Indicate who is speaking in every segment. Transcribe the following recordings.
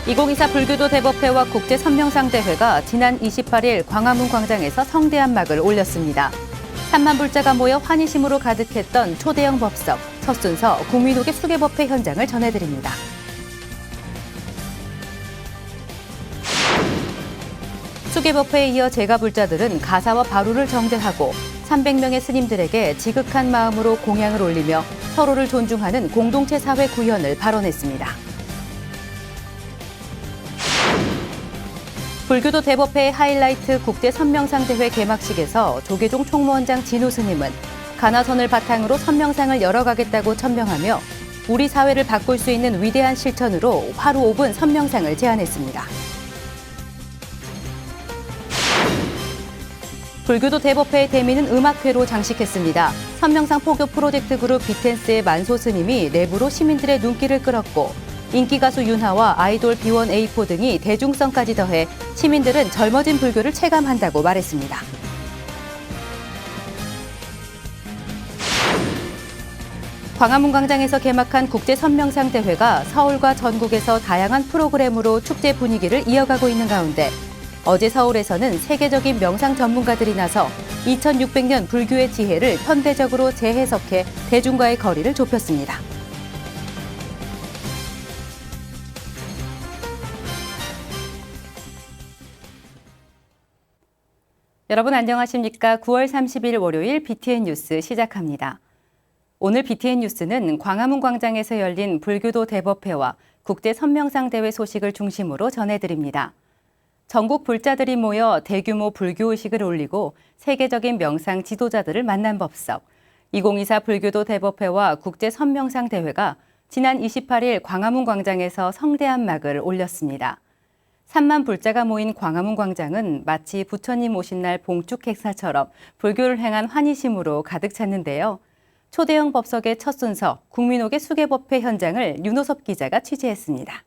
Speaker 1: 2024 불교도 대법회와 국제선명상대회가 지난 28일 광화문 광장에서 성대한 막을 올렸습니다. 3만 불자가 모여 환희심으로 가득했던 초대형 법석, 첫 순서 국민옥의 수계법회 현장을 전해드립니다. 수계법회에 이어 제가불자들은 가사와 바루를 정제하고 300명의 스님들에게 지극한 마음으로 공양을 올리며 서로를 존중하는 공동체 사회 구현을 발언했습니다. 불교도 대법회의 하이라이트 국제선명상대회 개막식에서 조계종 총무원장 진우 스님은 가나선을 바탕으로 선명상을 열어가겠다고 천명하며 우리 사회를 바꿀 수 있는 위대한 실천으로 하루 5분 선명상을 제안했습니다. 불교도 대법회의 대미는 음악회로 장식했습니다. 선명상 포교 프로젝트 그룹 비텐스의 만소 스님이 내부로 시민들의 눈길을 끌었고 인기 가수 윤하와 아이돌 B1A4 등이 대중성까지 더해 시민들은 젊어진 불교를 체감한다고 말했습니다. 광화문 광장에서 개막한 국제선명상대회가 서울과 전국에서 다양한 프로그램으로 축제 분위기를 이어가고 있는 가운데 어제 서울에서는 세계적인 명상 전문가들이 나서 2600년 불교의 지혜를 현대적으로 재해석해 대중과의 거리를 좁혔습니다. 여러분 안녕하십니까? 9월 30일 월요일 BTN 뉴스 시작합니다. 오늘 BTN 뉴스는 광화문 광장에서 열린 불교도 대법회와 국제선명상대회 소식을 중심으로 전해드립니다. 전국 불자들이 모여 대규모 불교의식을 올리고 세계적인 명상 지도자들을 만난 법석, 2024 불교도 대법회와 국제선명상대회가 지난 28일 광화문 광장에서 성대한 막을 올렸습니다. 3만 불자가 모인 광화문 광장은 마치 부처님 오신 날 봉축 행사처럼 불교를 행한 환희심으로 가득 찼는데요. 초대형 법석의 첫 순서 국민옥의 수계법회 현장을 윤호섭 기자가 취재했습니다.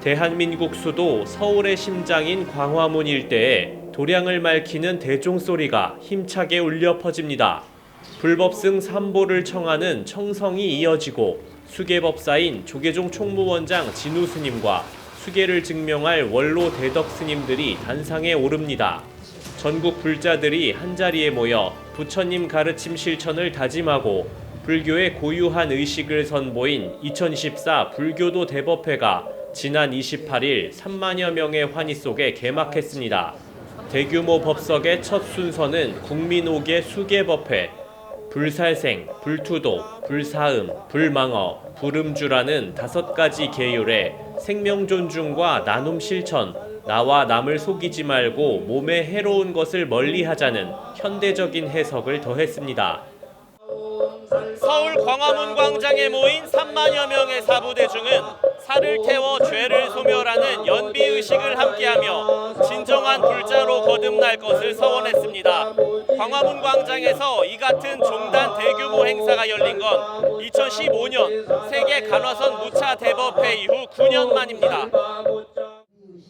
Speaker 2: 대한민국 수도 서울의 심장인 광화문 일대에 도량을 밝히는 대종소리가 힘차게 울려 퍼집니다. 불법승 3보를 청하는 청성이 이어지고 수계법사인 조계종 총무원장 진우 스님과 수계를 증명할 원로 대덕 스님들이 단상에 오릅니다. 전국 불자들이 한자리에 모여 부처님 가르침 실천을 다짐하고 불교의 고유한 의식을 선보인 2024 불교도 대법회가 지난 28일 3만여 명의 환희 속에 개막했습니다. 대규모 법석의 첫 순서는 국민옥의 수계법회, 불살생, 불투도, 불사음, 불망어, 불음주라는 5가지 계율의 생명 존중과 나눔 실천, 나와 남을 속이지 말고 몸에 해로운 것을 멀리하자는 현대적인 해석을 더했습니다. 서울 광화문 광장에 모인 3만여 명의 사부대중은 살을 태워 죄를 소멸하는 연비의식을 함께하며 진정한 불자로 거듭날 것을 서원했습니다. 광화문 광장에서 이 같은 종단 대규모 행사가 열린 건 2015년 세계 간화선 무차 대법회 이후 9년 만입니다.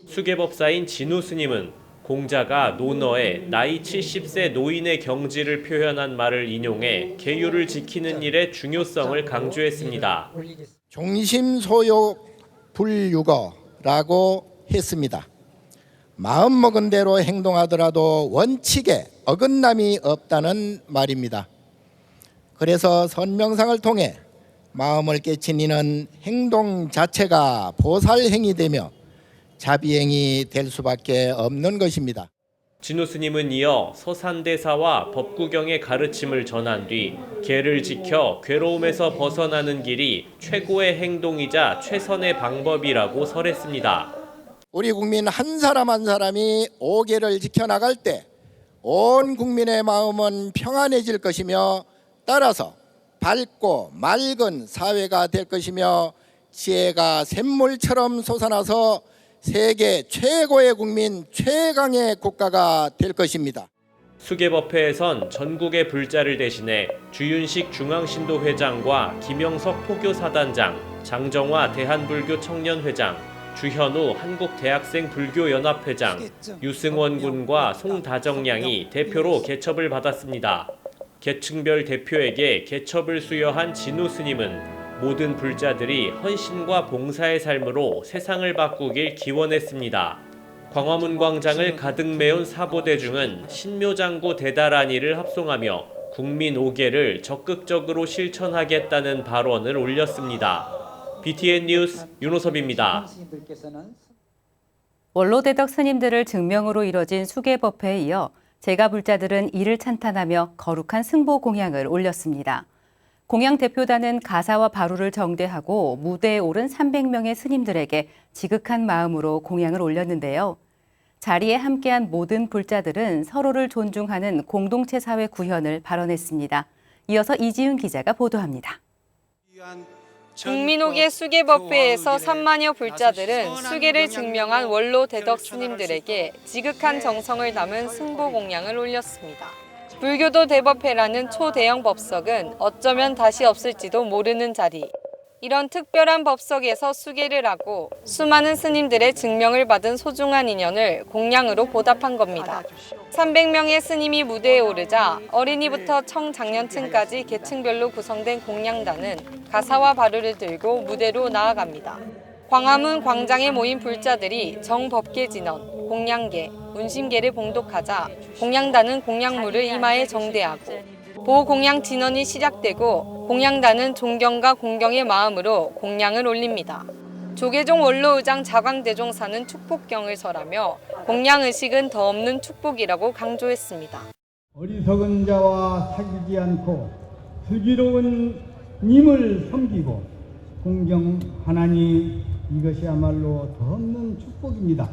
Speaker 2: 수계법사인 진우 스님은 공자가 논어에 나이 70세 노인의 경지를 표현한 말을 인용해 계율을 지키는 일의 중요성을 강조했습니다.
Speaker 3: 종심소욕 불유거라고 했습니다. 마음먹은 대로 행동하더라도 원칙에 어긋남이 없다는 말입니다. 그래서 선명상을 통해 마음을 깨친 이는 행동 자체가 보살행이 되며 자비행이 될 수밖에 없는 것입니다.
Speaker 2: 진우 스님은 이어 서산대사와 법구경의 가르침을 전한 뒤 계를 지켜 괴로움에서 벗어나는 길이 최고의 행동이자 최선의 방법이라고 설했습니다.
Speaker 3: 우리 국민 한 사람 한 사람이 5계를 지켜나갈 때 온 국민의 마음은 평안해질 것이며 따라서 밝고 맑은 사회가 될 것이며 지혜가 샘물처럼 솟아나서 세계 최고의 국민, 최강의 국가가 될 것입니다.
Speaker 2: 수계법회에선 전국의 불자를 대신해 주윤식 중앙신도회장과 김영석 포교사단장, 장정화 대한불교청년회장, 주현우 한국대학생불교연합회장, 유승원 군과 송다정양이 대표로 개첩을 받았습니다. 계층별 대표에게 개첩을 수여한 진우 스님은 모든 불자들이 헌신과 봉사의 삶으로 세상을 바꾸길 기원했습니다. 광화문 광장을 가득 메운 사보대중은 신묘장구 대다란이를 합송하며 국민 5개를 적극적으로 실천하겠다는 발언을 올렸습니다. BTN 뉴스 윤호섭입니다.
Speaker 1: 원로대덕 스님들을 증명으로 이뤄진 수계법회에 이어 제가불자들은 이를 찬탄하며 거룩한 승보 공양을 올렸습니다. 공양 대표단은 가사와 바루를 정대하고 무대에 오른 300명의 스님들에게 지극한 마음으로 공양을 올렸는데요. 자리에 함께한 모든 불자들은 서로를 존중하는 공동체 사회 구현을 발언했습니다. 이어서 이지윤 기자가 보도합니다.
Speaker 4: 국민옥의 수계법회에서 3만여 불자들은 수계를 증명한 원로 대덕 스님들에게 지극한 정성을 담은 승보 공양을 올렸습니다. 불교도 대법회라는 초대형 법석은 어쩌면 다시 없을지도 모르는 자리. 이런 특별한 법석에서 수계를 하고 수많은 스님들의 증명을 받은 소중한 인연을 공양으로 보답한 겁니다. 300명의 스님이 무대에 오르자 어린이부터 청장년층까지 계층별로 구성된 공양단은 가사와 바루를 들고 무대로 나아갑니다. 광화문 광장에 모인 불자들이 정법계 진원, 공양계, 운심계를 봉독하자 공양단은 공양물을 이마에 정대하고 보공양 진원이 시작되고 공양단은 존경과 공경의 마음으로 공양을 올립니다. 조계종 원로의장 자광대종사는 축복경을 설하며 공양의식은 더 없는 축복이라고 강조했습니다.
Speaker 5: 어리석은 자와 사귀지 않고 슬기로운 님을 섬기고 공경하나니 이것이야말로 더 없는 축복입니다.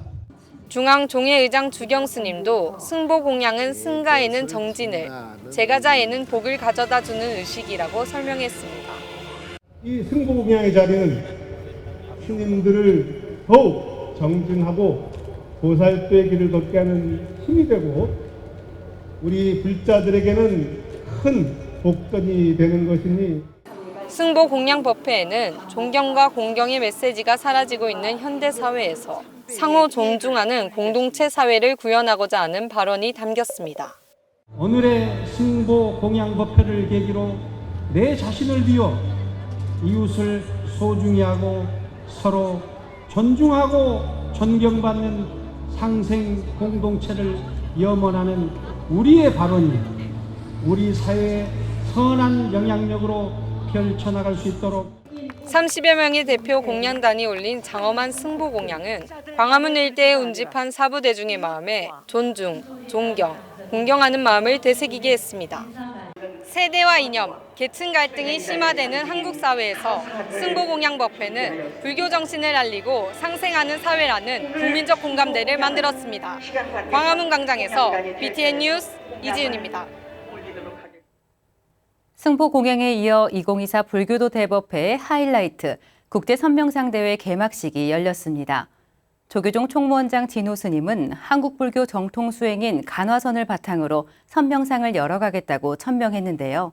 Speaker 4: 중앙종회의장 주경스님도 승보 공양은 승가에는 정진을, 제가자에는 복을 가져다주는 의식이라고 설명했습니다.
Speaker 5: 이 승보 공양의 자리는 스님들을 더욱 정진하고 보살도의 길을 걷게 하는 힘이 되고 우리 불자들에게는 큰 복전이 되는 것이니
Speaker 4: 승보 공양 법회에는 존경과 공경의 메시지가 사라지고 있는 현대 사회에서 상호 존중하는 공동체 사회를 구현하고자 하는 발언이 담겼습니다.
Speaker 5: 오늘의 승보 공양 법회를 계기로 내 자신을 비워 이웃을 소중히 하고 서로 존중하고 존경받는 상생 공동체를 염원하는 우리의 발언이 우리 사회의 선한 영향력으로 펼쳐나갈 수 있도록
Speaker 4: 30여 명의 대표 공양단이 올린 장엄한 승보 공양은 광화문 일대에 운집한 사부대중의 마음에 존중, 존경, 공경하는 마음을 되새기게 했습니다. 세대와 이념, 계층 갈등이 심화되는 한국 사회에서 승보 공양 법회는 불교 정신을 알리고 상생하는 사회라는 국민적 공감대를 만들었습니다. 광화문 광장에서 BTN 뉴스 이지윤입니다.
Speaker 1: 승보 공양에 이어 2024 불교도 대법회의 하이라이트 국제 선명상대회 개막식이 열렸습니다. 조계종 총무원장 진호 스님은 한국 불교 정통 수행인 간화선을 바탕으로 선명상을 열어가겠다고 천명했는데요.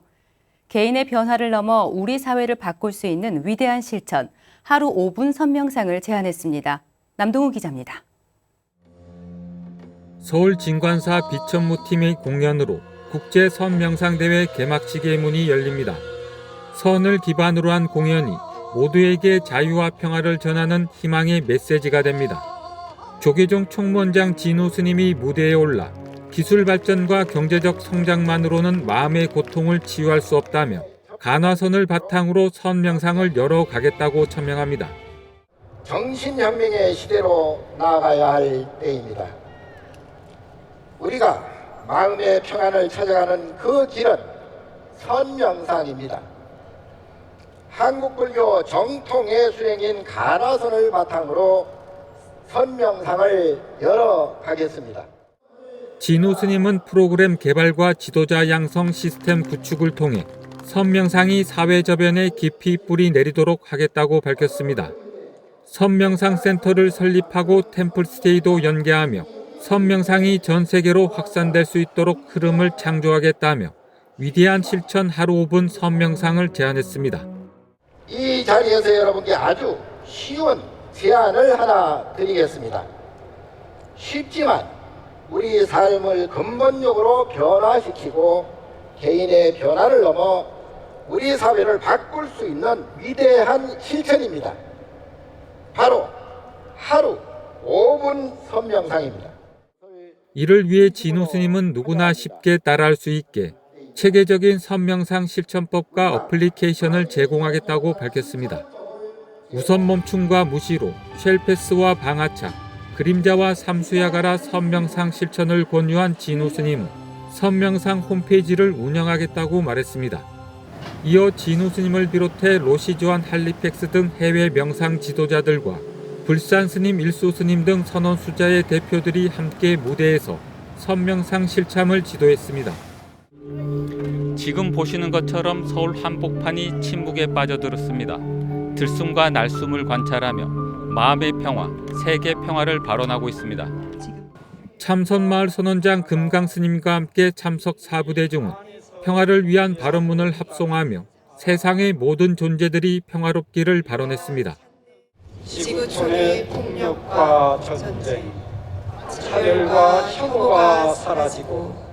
Speaker 1: 개인의 변화를 넘어 우리 사회를 바꿀 수 있는 위대한 실천, 하루 5분 선명상을 제안했습니다. 남동우 기자입니다.
Speaker 6: 서울 진관사 비천무팀의 공연으로 국제 선명상대회 개막식의 문이 열립니다. 선을 기반으로 한 공연이 모두에게 자유와 평화를 전하는 희망의 메시지가 됩니다. 조계종 총무원장 진호 스님이 무대에 올라 기술 발전과 경제적 성장만으로는 마음의 고통을 치유할 수 없다며 간화선을 바탕으로 선명상을 열어가겠다고 천명합니다.
Speaker 3: 정신혁명의 시대로 나아가야 할 때입니다. 우리가 마음의 평안을 찾아가는 그 길은 선명상입니다. 한국 불교 정통의 수행인 간화선을 바탕으로 선명상을 열어가겠습니다.
Speaker 6: 진호 스님은 프로그램 개발과 지도자 양성 시스템 구축을 통해 선명상이 사회 저변에 깊이 뿌리 내리도록 하겠다고 밝혔습니다. 선명상 센터를 설립하고 템플스테이도 연계하며 선명상이 전 세계로 확산될 수 있도록 흐름을 창조하겠다며 위대한 실천 하루 5분 선명상을 제안했습니다.
Speaker 3: 이 자리에서 여러분께 아주 쉬운 제안을 하나 드리겠습니다. 쉽지만 우리 삶을 근본적으로 변화시키고 개인의 변화를 넘어 우리 사회를 바꿀 수 있는 위대한 실천입니다. 바로 하루 5분 선명상입니다.
Speaker 6: 이를 위해 진호 스님은 누구나 쉽게 따라할 수 있게 체계적인 선명상 실천법과 어플리케이션을 제공하겠다고 밝혔습니다. 우선 멈춤과 무시로, 쉘패스와 방아차, 그림자와 삼수야가라 선명상 실천을 권유한 진호 스님은 선명상 홈페이지를 운영하겠다고 말했습니다. 이어 진호 스님을 비롯해 로시조한 할리팩스 등 해외 명상 지도자들과 불산 스님, 일소 스님 등 선원 수자의 대표들이 함께 무대에서 선명상 실참을 지도했습니다. 지금 보시는 것처럼 서울 한복판이 침묵에 빠져들었습니다. 들숨과 날숨을 관찰하며 마음의 평화, 세계 평화를 발언하고 있습니다. 참선마을 선원장 금강 스님과 함께 참석 사부대중은 평화를 위한 발언문을 합송하며 세상의 모든 존재들이 평화롭기를 발언했습니다.
Speaker 5: 지구촌의 폭력과 전쟁, 차별과 혐오가 사라지고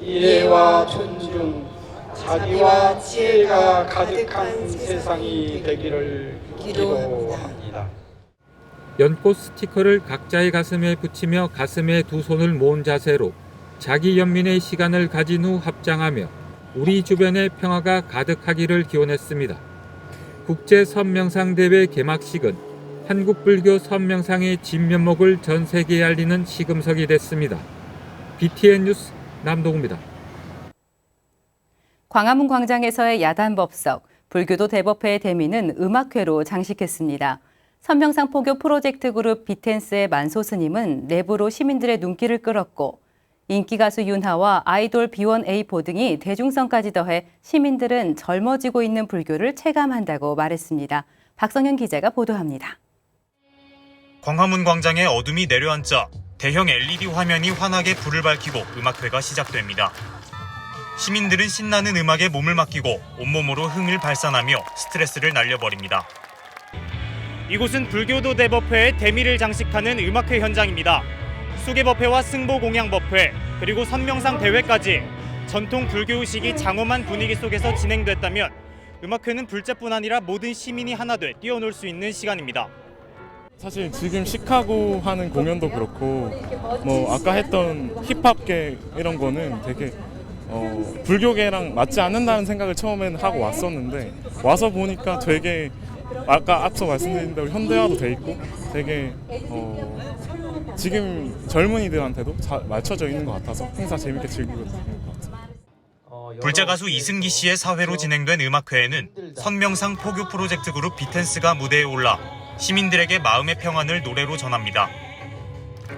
Speaker 5: 이해와 존중, 자비와 지혜가 가득한 세상이 되기를 기도합니다.
Speaker 6: 연꽃 스티커를 각자의 가슴에 붙이며 가슴에 두 손을 모은 자세로 자기 연민의 시간을 가진 후 합장하며 우리 주변에 평화가 가득하기를 기원했습니다. 국제 선명상 대회 개막식은 한국 불교 선명상의 진면목을 전 세계에 알리는 시금석이 됐습니다. BTN 뉴스 남동우입니다.
Speaker 1: 광화문 광장에서의 야단법석, 불교도 대법회의 대미는 음악회로 장식했습니다. 선명상 포교 프로젝트 그룹 비텐스의 만소 스님은 내부로 시민들의 눈길을 끌었고 인기 가수 윤하와 아이돌 B1A4 등이 대중성까지 더해 시민들은 젊어지고 있는 불교를 체감한다고 말했습니다. 박성현 기자가 보도합니다.
Speaker 7: 광화문 광장에 어둠이 내려앉자 대형 LED 화면이 환하게 불을 밝히고 음악회가 시작됩니다. 시민들은 신나는 음악에 몸을 맡기고 온몸으로 흥을 발산하며 스트레스를 날려버립니다. 이곳은 불교도 대법회의 대미를 장식하는 음악회 현장입니다. 수계법회와 승보공양법회 그리고 선명상 대회까지 전통 불교의식이 장엄한 분위기 속에서 진행됐다면 음악회는 불자뿐 아니라 모든 시민이 하나 돼 뛰어놀 수 있는 시간입니다.
Speaker 8: 사실 지금 시카고 하는 공연도 그렇고 아까 했던 힙합계 이런 거는 되게 불교계랑 맞지 않는다는 생각을 처음에는 하고 왔었는데 와서 보니까 되게 아까 앞서 말씀드린 대로 현대화도 돼 있고 되게 지금 젊은이들한테도 잘 맞춰져 있는 것 같아서 행사 재밌게 즐기고 있는 것 같아요.
Speaker 7: 불자 가수 이승기 씨의 사회로 진행된 음악회에는 선명상 포교 프로젝트 그룹 비텐스가 무대에 올라 시민들에게 마음의 평안을 노래로 전합니다.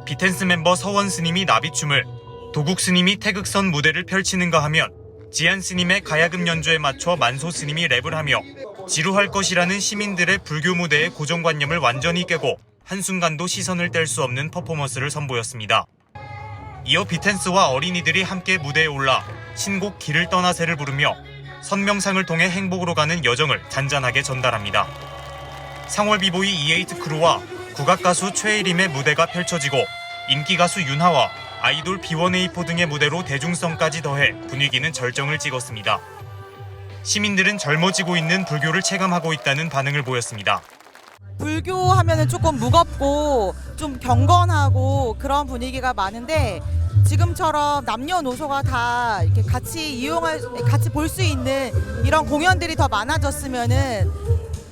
Speaker 7: 비텐스 멤버 서원 스님이 나비춤을, 도국 스님이 태극선 무대를 펼치는가 하면 지안 스님의 가야금 연주에 맞춰 만소 스님이 랩을 하며 지루할 것이라는 시민들의 불교 무대의 고정관념을 완전히 깨고 한순간도 시선을 뗄 수 없는 퍼포먼스를 선보였습니다. 이어 비텐스와 어린이들이 함께 무대에 올라 신곡 길을 떠나세를 부르며 선명상을 통해 행복으로 가는 여정을 잔잔하게 전달합니다. 상월 비보이 E8 크루와 국악가수 최혜림의 무대가 펼쳐지고 인기 가수 윤하와 아이돌 B1A4 등의 무대로 대중성까지 더해 분위기는 절정을 찍었습니다. 시민들은 젊어지고 있는 불교를 체감하고 있다는 반응을 보였습니다.
Speaker 9: 불교 하면은 조금 무겁고 좀 경건하고 그런 분위기가 많은데 지금처럼 남녀노소가 다 이렇게 같이 볼 수 있는 이런 공연들이 더 많아졌으면은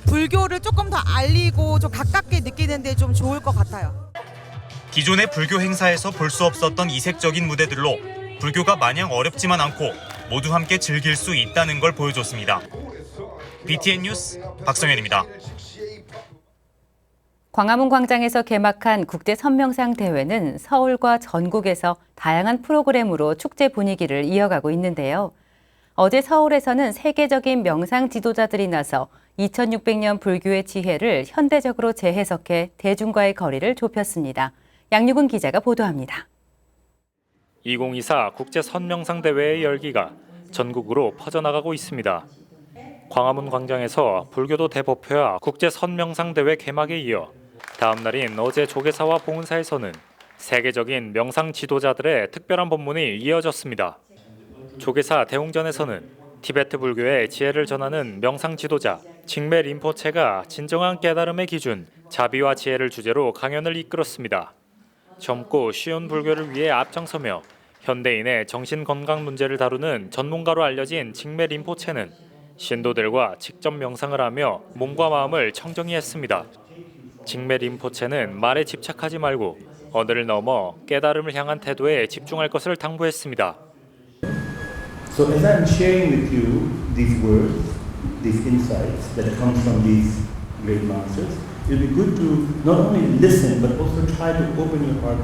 Speaker 9: 불교를 조금 더 알리고 좀 가깝게 느끼는데 좀 좋을 것 같아요.
Speaker 7: 기존의 불교 행사에서 볼 수 없었던 이색적인 무대들로 불교가 마냥 어렵지만 않고 모두 함께 즐길 수 있다는 걸 보여줬습니다. BTN 뉴스 박성현입니다.
Speaker 1: 광화문 광장에서 개막한 국제 선명상 대회는 서울과 전국에서 다양한 프로그램으로 축제 분위기를 이어가고 있는데요. 어제 서울에서는 세계적인 명상 지도자들이 나서 2600년 불교의 지혜를 현대적으로 재해석해 대중과의 거리를 좁혔습니다. 양유근 기자가 보도합니다.
Speaker 10: 2024 국제 선명상 대회의 열기가 전국으로 퍼져나가고 있습니다. 광화문 광장에서 불교도 대법회와 국제 선명상 대회 개막에 이어 다음 날인 어제 조계사와 봉은사에서는 세계적인 명상 지도자들의 특별한 법문이 이어졌습니다. 조계사 대웅전에서는 티베트 불교의 지혜를 전하는 명상 지도자 징메 림포체가 진정한 깨달음의 기준, 자비와 지혜를 주제로 강연을 이끌었습니다. 젊고 쉬운 불교를 위해 앞장서며 현대인의 정신 건강 문제를 다루는 전문가로 알려진 징메 림포체는 신도들과 직접 명상을 하며 몸과 마음을 청정히 했습니다. 징메 림포체는 말에 집착하지 말고 언어를 넘어 깨달음을 향한 태도에 집중할 것을 당부했습니다.
Speaker 11: So as I'm sharing with you these words, these insights that come from these great masters, it will be good to not only listen but also try to open your heart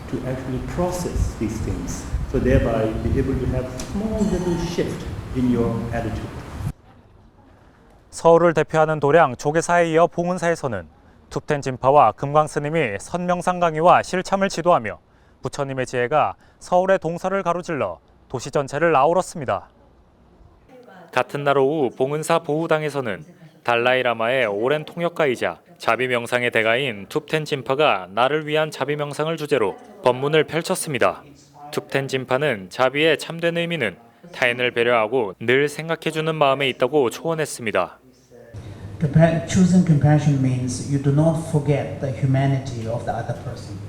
Speaker 11: to actually process these things. So thereby be able to have a small little shift in your attitude.
Speaker 10: 서울을 대표하는 도량 조계사에 이어 봉은사에서는 툭텐 진파와 금강 스님이 선명상 강의와 실참을 지도하며 부처님의 지혜가 서울의 동서를 가로질러 도시 전체를 아우렀습니다. 같은 날 오후 봉은사 보후당에서는 달라이라마의 오랜 통역가이자 자비명상의 대가인 툭텐 진파가 나를 위한 자비명상을 주제로 법문을 펼쳤습니다. 툭텐 진파는 자비의 참된 의미는 타인을 배려하고 늘 생각해주는 마음에 있다고 초언했습니다.
Speaker 12: Choosing compassion means you do not forget the humanity of the other person.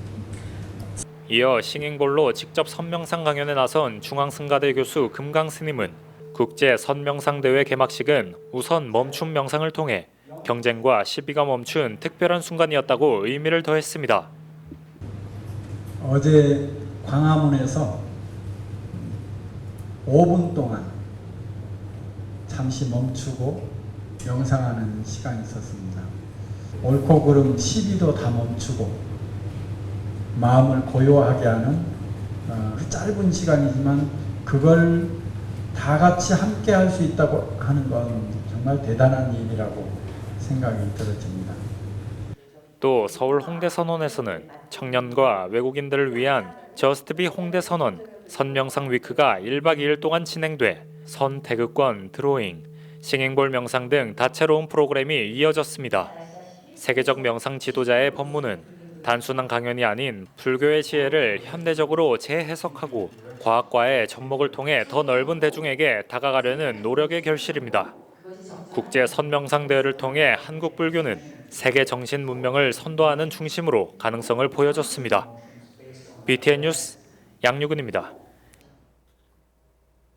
Speaker 10: 이어 싱잉볼로 직접 선명상 강연에 나선 중앙승가대 교수 금강 스님은 국제 선명상 대회 개막식은 우선 멈춤 명상을 통해 경쟁과 시비가 멈춘 특별한 순간이었다고 의미를 더했습니다.
Speaker 12: 어제 광화문에서 5분 동안 잠시 멈추고 명상하는 시간이 있었습니다. 옳고 그름 시비도 다 멈추고 마음을 고요하게 하는 짧은 시간이지만 그걸 다 같이 함께 할 수 있다고 하는 건 정말 대단한 일이라고 생각이 들어집니다.
Speaker 10: 또 서울 홍대 선원에서는 청년과 외국인들을 위한 저스트비 홍대 선원 선명상 위크가 1박 2일 동안 진행돼 선태극권, 드로잉, 싱잉볼 명상 등 다채로운 프로그램이 이어졌습니다. 세계적 명상 지도자의 법문은 단순한 강연이 아닌 불교의 지혜를 현대적으로 재해석하고 과학과의 접목을 통해 더 넓은 대중에게 다가가려는 노력의 결실입니다. 국제 선명상 대회를 통해 한국 불교는 세계 정신 문명을 선도하는 중심으로 가능성을 보여줬습니다. BTN 뉴스 양유근입니다.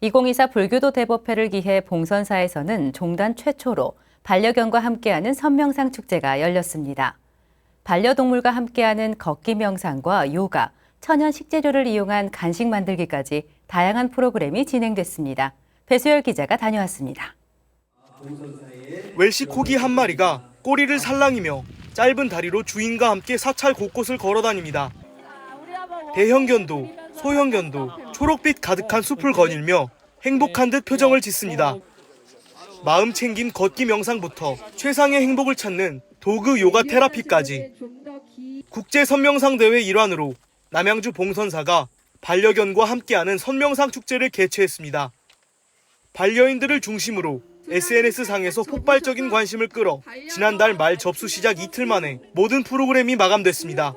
Speaker 1: 2024 불교도 대법회를 기해 봉선사에서는 종단 최초로 반려견과 함께하는 선명상 축제가 열렸습니다. 반려동물과 함께하는 걷기 명상과 요가, 천연 식재료를 이용한 간식 만들기까지 다양한 프로그램이 진행됐습니다. 배수열 기자가 다녀왔습니다.
Speaker 13: 웰시 코기 한 마리가 꼬리를 살랑이며 짧은 다리로 주인과 함께 사찰 곳곳을 걸어다닙니다. 대형견도, 소형견도 초록빛 가득한 숲을 거닐며 행복한 듯 표정을 짓습니다. 마음 챙긴 걷기 명상부터 최상의 행복을 찾는 도그 요가 테라피까지 국제 선명상 대회 일환으로 남양주 봉선사가 반려견과 함께하는 선명상 축제를 개최했습니다. 반려인들을 중심으로 SNS상에서 폭발적인 관심을 끌어 지난달 말 접수 시작 이틀 만에 모든 프로그램이 마감됐습니다.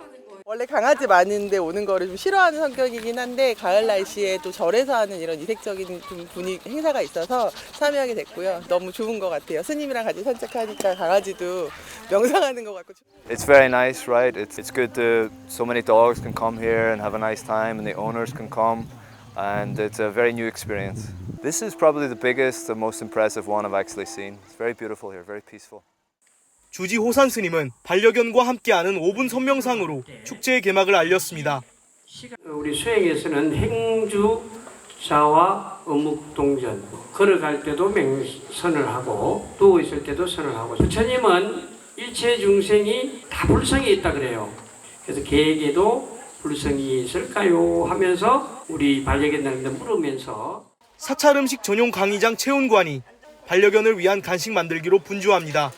Speaker 14: 원래 강아지 많은데 오는 거를 좀 싫어하는 성격이긴 한데 가을 날씨에 또 절에서 하는 이런 이색적인 좀 분위기 행사가 있어서 참여하게 됐고요. 너무 좋은 것 같아요. 스님이랑 같이 산책하니까 강아지도 명상하는 것 같고.
Speaker 15: It's very nice, right? It's good to so many dogs can come here and have a nice time, and the owners can come, and it's a very new experience. This is probably the biggest, the most impressive one I've actually seen. It's very beautiful here, very peaceful.
Speaker 13: 주지 호산 스님은 반려견과 함께하는 5분 선명상으로 축제의 개막을 알렸습니다.
Speaker 16: 우리 수행에서는 행주자와 어묵동전, 걸어갈 때도 맹선을 하고 누워 있을 때도 선을 하고 부처님은 일체 중생이 다 불성이 있다 그래요. 그래서 개에게도 불성이 있을까요 하면서 우리 반려견들한테 물으면서
Speaker 13: 사찰 음식 전용 강의장 체온관이 반려견을 위한 간식 만들기로 분주합니다.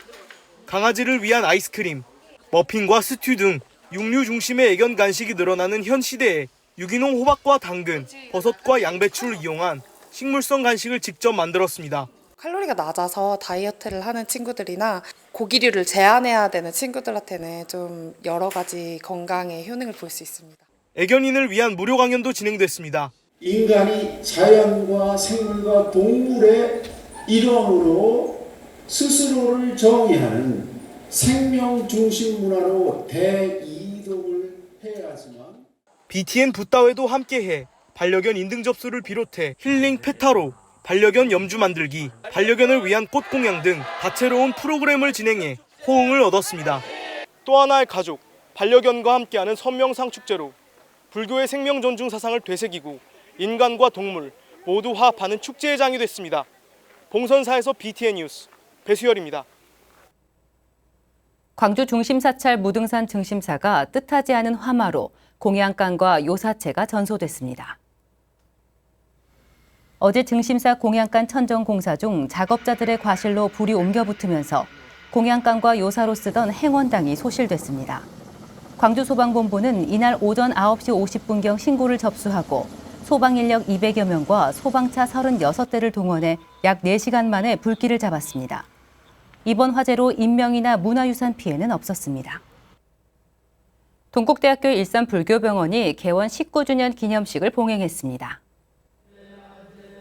Speaker 13: 강아지를 위한 아이스크림, 머핀과 스튜 등 육류 중심의 애견 간식이 늘어나는 현 시대에 유기농 호박과 당근, 버섯과 양배추를 이용한 식물성 간식을 직접 만들었습니다.
Speaker 17: 칼로리가 낮아서 다이어트를 하는 친구들이나 고기류를 제한해야 되는 친구들한테는 좀 여러 가지 건강에 효능을 볼 수 있습니다.
Speaker 13: 애견인을 위한 무료 강연도 진행됐습니다.
Speaker 5: 인간이 자연과 생물과 동물의 일원으로 스스로를 정의하는 생명 중심 문화로 대이동을 해야 하지만
Speaker 13: BTN 붓다회도 함께해 반려견 인증 접수를 비롯해 힐링 페타로, 반려견 염주 만들기, 반려견을 위한 꽃 공양 등 다채로운 프로그램을 진행해 호응을 얻었습니다. 또 하나의 가족, 반려견과 함께하는 선명상 축제로 불교의 생명 존중 사상을 되새기고 인간과 동물 모두 화합하는 축제의 장이 됐습니다. 봉선사에서 BTN 뉴스 배수열입니다.
Speaker 1: 광주 중심사찰 무등산 증심사가 뜻하지 않은 화마로 공양간과 요사체가 전소됐습니다. 어제 증심사 공양간 천정 공사 중 작업자들의 과실로 불이 옮겨 붙으면서 공양간과 요사로 쓰던 행원당이 소실됐습니다. 광주소방본부는 이날 오전 9시 50분경 신고를 접수하고 소방 인력 200여 명과 소방차 36대를 동원해 약 4시간 만에 불길을 잡았습니다. 이번 화재로 인명이나 문화유산 피해는 없었습니다. 동국대학교 일산불교병원이 개원 19주년 기념식을 봉행했습니다.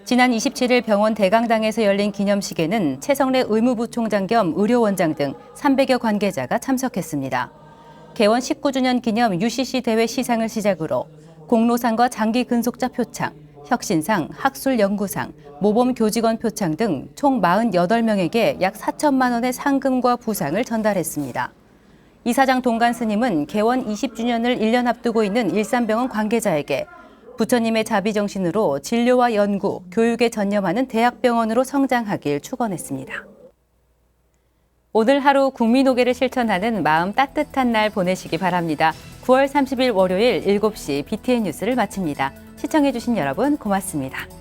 Speaker 1: 지난 27일 병원 대강당에서 열린 기념식에는 최성래 의무부총장 겸 의료원장 등 300여 관계자가 참석했습니다. 개원 19주년 기념 UCC 대회 시상을 시작으로 공로상과 장기근속자 표창, 혁신상, 학술연구상, 모범교직원 표창 등 총 48명에게 약 4천만 원의 상금과 부상을 전달했습니다. 이사장 동관 스님은 개원 20주년을 1년 앞두고 있는 일산병원 관계자에게 부처님의 자비정신으로 진료와 연구, 교육에 전념하는 대학병원으로 성장하길 축원했습니다. 오늘 하루 국민오개를 실천하는 마음 따뜻한 날 보내시기 바랍니다. 9월 30일 월요일 7시 BTN 뉴스를 마칩니다. 시청해주신 여러분 고맙습니다.